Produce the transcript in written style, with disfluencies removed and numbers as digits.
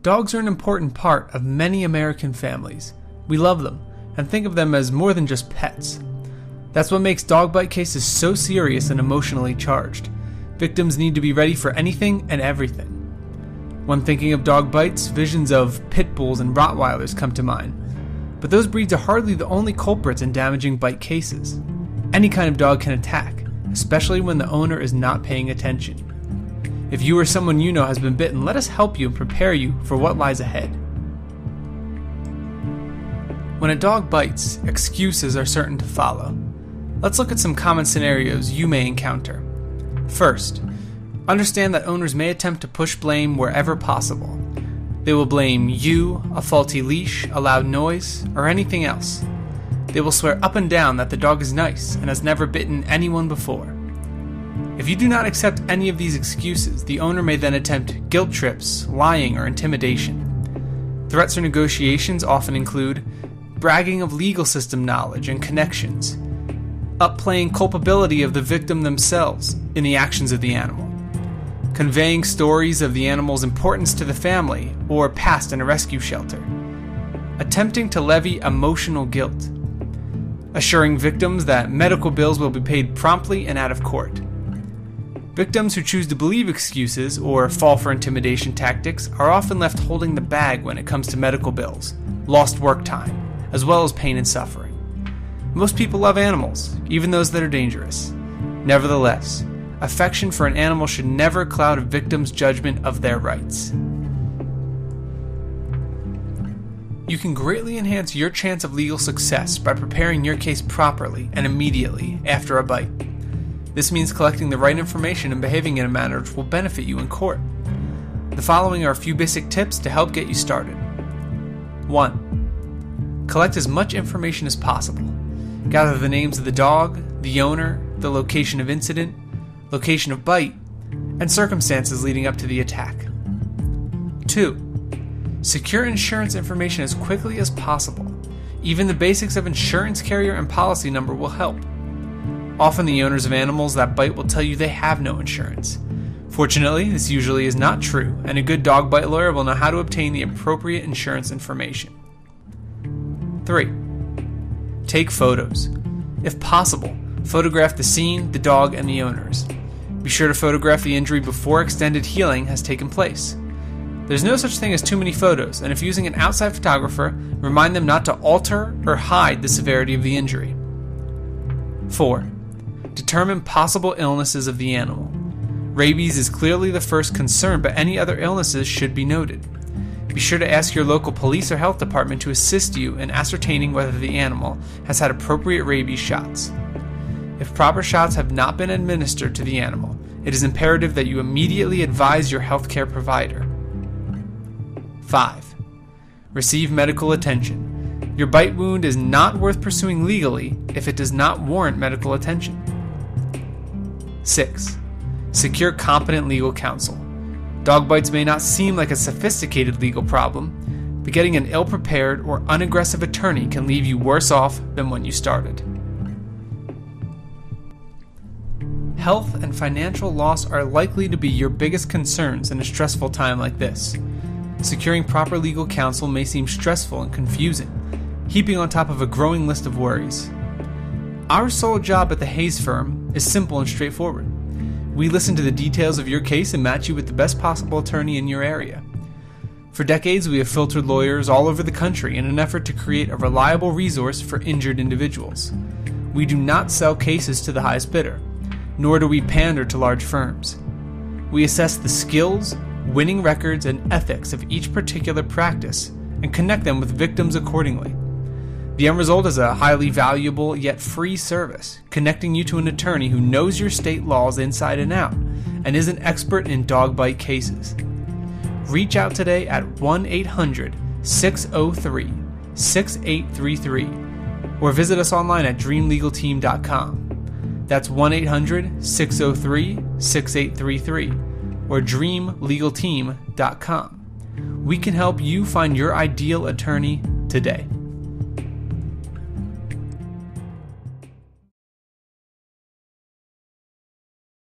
Dogs are an important part of many American families. We love them and think of them as more than just pets. That's what makes dog bite cases so serious and emotionally charged. Victims need to be ready for anything and everything. When thinking of dog bites, visions of pit bulls and Rottweilers come to mind. But those breeds are hardly the only culprits in damaging bite cases. Any kind of dog can attack, especially when the owner is not paying attention. If you or someone you know has been bitten, let us help you and prepare you for what lies ahead. When a dog bites, excuses are certain to follow. Let's look at some common scenarios you may encounter. First, understand that owners may attempt to push blame wherever possible. They will blame you, a faulty leash, a loud noise, or anything else. They will swear up and down that the dog is nice and has never bitten anyone before. If you do not accept any of these excuses, the owner may then attempt guilt trips, lying, or intimidation. Threats or negotiations often include bragging of legal system knowledge and connections, upplaying culpability of the victim themselves in the actions of the animal, conveying stories of the animal's importance to the family or past in a rescue shelter, attempting to levy emotional guilt, assuring victims that medical bills will be paid promptly and out of court. Victims who choose to believe excuses or fall for intimidation tactics are often left holding the bag when it comes to medical bills, lost work time, as well as pain and suffering. Most people love animals, even those that are dangerous. Nevertheless, affection for an animal should never cloud a victim's judgment of their rights. You can greatly enhance your chance of legal success by preparing your case properly and immediately after a bite. This means collecting the right information and behaving in a manner which will benefit you in court. The following are a few basic tips to help get you started. 1. Collect as much information as possible. Gather the names of the dog, the owner, the location of incident, location of bite, and circumstances leading up to the attack. 2. Secure insurance information as quickly as possible. Even the basics of insurance carrier and policy number will help. Often the owners of animals that bite will tell you they have no insurance. Fortunately, this usually is not true, and a good dog bite lawyer will know how to obtain the appropriate insurance information. 3. Take photos. If possible, photograph the scene, the dog, and the owners. Be sure to photograph the injury before extended healing has taken place. There's no such thing as too many photos, and if using an outside photographer, remind them not to alter or hide the severity of the injury. 4. Determine possible illnesses of the animal. Rabies is clearly the first concern, but any other illnesses should be noted. Be sure to ask your local police or health department to assist you in ascertaining whether the animal has had appropriate rabies shots. If proper shots have not been administered to the animal, it is imperative that you immediately advise your healthcare provider. 5. Receive medical attention. Your bite wound is not worth pursuing legally if it does not warrant medical attention. 6. Secure competent legal counsel. Dog bites may not seem like a sophisticated legal problem, but getting an ill-prepared or unaggressive attorney can leave you worse off than when you started. Health and financial loss are likely to be your biggest concerns in a stressful time like this. Securing proper legal counsel may seem stressful and confusing, heaping on top of a growing list of worries. Our sole job at the Hayes firm is simple and straightforward. We listen to the details of your case and match you with the best possible attorney in your area. For decades, we have filtered lawyers all over the country in an effort to create a reliable resource for injured individuals. We do not sell cases to the highest bidder, nor do we pander to large firms. We assess the skills, winning records, and ethics of each particular practice and connect them with victims accordingly. The end result is a highly valuable yet free service, connecting you to an attorney who knows your state laws inside and out and is an expert in dog bite cases. Reach out today at 1-800-603-6833 or visit us online at dreamlegalteam.com. That's 1-800-603-6833 or dreamlegalteam.com. We can help you find your ideal attorney today.